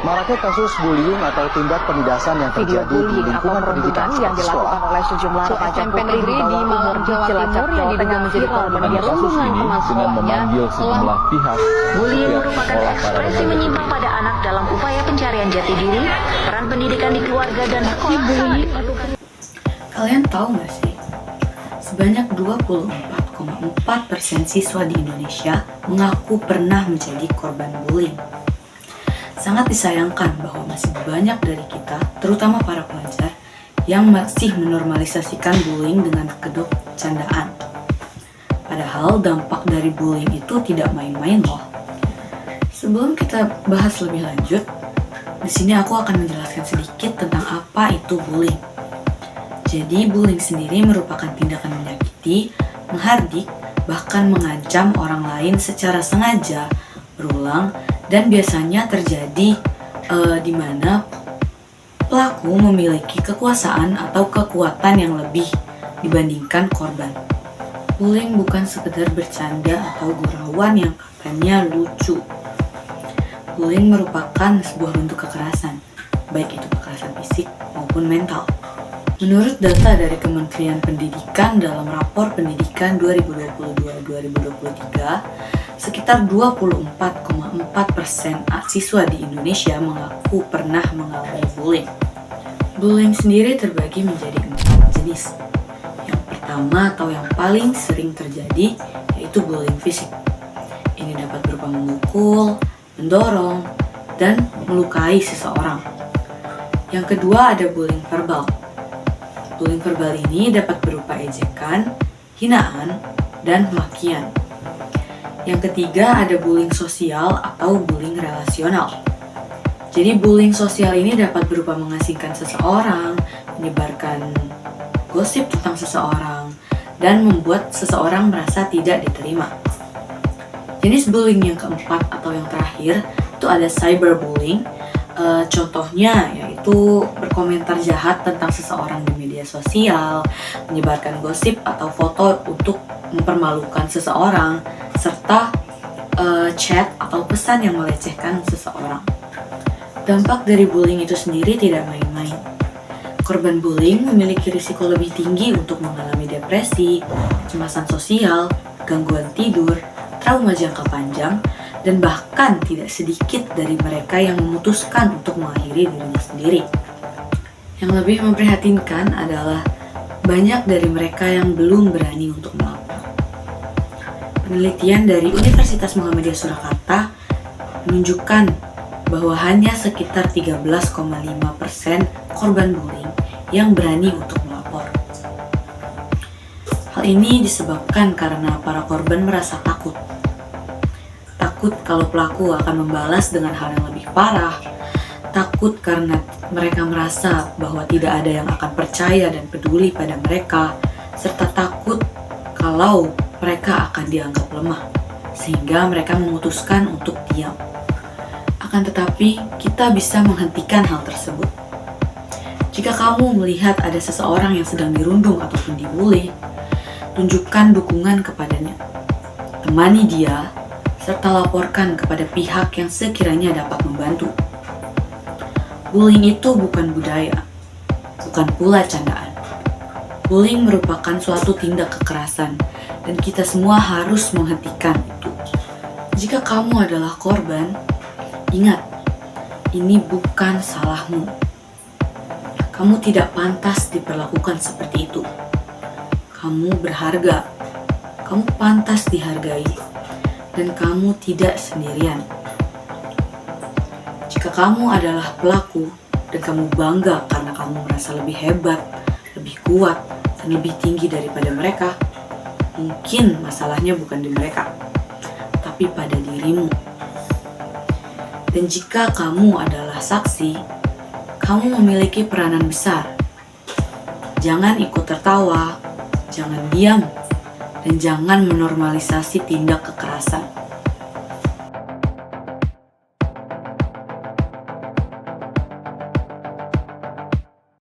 Maraknya kasus bullying atau tindak penindasan yang Video terjadi di bullying atau lingkungan pendidikan perundungan yang seperti sekolah. dilakukan oleh sejumlah remaja SMP putri negeri di Malang, Jawa Cilacap, Timur yang Jawa diduga Tengah menjadi korban viral. perundungan teman dengan sekolahnya memanggil sejumlah pihak. Bullying setiap merupakan sekolah pada ekspresi remaja menyimpang pada anak dalam upaya pencarian jati diri, peran pendidikan di keluarga dan sekolah sangat diperlukan. Kalian tahu nggak sih? Sebanyak 24,4% siswa di Indonesia mengaku pernah menjadi korban bullying. Sangat disayangkan bahwa masih banyak dari kita, terutama para pelajar, yang masih menormalisasikan bullying dengan kedok candaan. Padahal dampak dari bullying itu tidak main-main loh. Sebelum kita bahas lebih lanjut, di sini aku akan menjelaskan sedikit tentang apa itu bullying. Jadi bullying sendiri merupakan tindakan menyakiti, menghardik, bahkan mengancam orang lain secara sengaja, berulang, dan biasanya terjadi di mana pelaku memiliki kekuasaan atau kekuatan yang lebih dibandingkan korban. Bullying bukan sekedar bercanda atau gurauan yang katanya lucu. Bullying merupakan sebuah bentuk kekerasan, baik itu kekerasan fisik maupun mental. Menurut data dari Kementerian Pendidikan dalam rapor pendidikan 2022-2023, sekitar 24,4% siswa di Indonesia mengaku pernah mengalami bullying. Bullying sendiri terbagi menjadi 4 jenis. Yang pertama atau yang paling sering terjadi yaitu bullying fisik. Ini dapat berupa memukul, mendorong, dan melukai seseorang. Yang kedua ada bullying verbal. Bullying verbal ini dapat berupa ejekan, hinaan, dan makian. Yang ketiga ada bullying sosial atau bullying relasional. Jadi bullying sosial ini dapat berupa mengasingkan seseorang, menyebarkan gosip tentang seseorang, dan membuat seseorang merasa tidak diterima. Jenis bullying yang keempat atau yang terakhir itu ada cyberbullying. Contohnya yaitu berkomentar jahat tentang seseorang di media sosial, menyebarkan gosip atau foto untuk mempermalukan seseorang, serta chat atau pesan yang melecehkan seseorang. Dampak dari bullying itu sendiri tidak main-main. Korban bullying memiliki risiko lebih tinggi untuk mengalami depresi, kecemasan sosial, gangguan tidur, trauma jangka panjang, dan bahkan tidak sedikit dari mereka yang memutuskan untuk mengakhiri dirinya sendiri. Yang lebih memprihatinkan adalah banyak dari mereka yang belum berani untuk melapor. Penelitian dari Universitas Muhammadiyah Surakarta menunjukkan bahwa hanya sekitar 13,5% korban bullying yang berani untuk melapor. Hal ini disebabkan karena para korban merasa takut. Takut kalau pelaku akan membalas dengan hal yang lebih parah, takut karena mereka merasa bahwa tidak ada yang akan percaya dan peduli pada mereka, serta takut kalau mereka akan dianggap lemah, sehingga mereka memutuskan untuk diam. Akan tetapi, kita bisa menghentikan hal tersebut. Jika kamu melihat ada seseorang yang sedang dirundung ataupun dibully, tunjukkan dukungan kepadanya. Temani dia, serta laporkan kepada pihak yang sekiranya dapat membantu. Bullying itu bukan budaya, bukan pula candaan. Bullying merupakan suatu tindak kekerasan, dan kita semua harus menghentikan itu. Jika kamu adalah korban, ingat, ini bukan salahmu. Kamu tidak pantas diperlakukan seperti itu. Kamu berharga, kamu pantas dihargai, dan kamu tidak sendirian. Jika kamu adalah pelaku dan kamu bangga karena kamu merasa lebih hebat, lebih kuat, dan lebih tinggi daripada mereka, mungkin masalahnya bukan di mereka, tapi pada dirimu. Dan jika kamu adalah saksi, kamu memiliki peranan besar. Jangan ikut tertawa, jangan diam, dan jangan menormalisasi tindak kekerasan.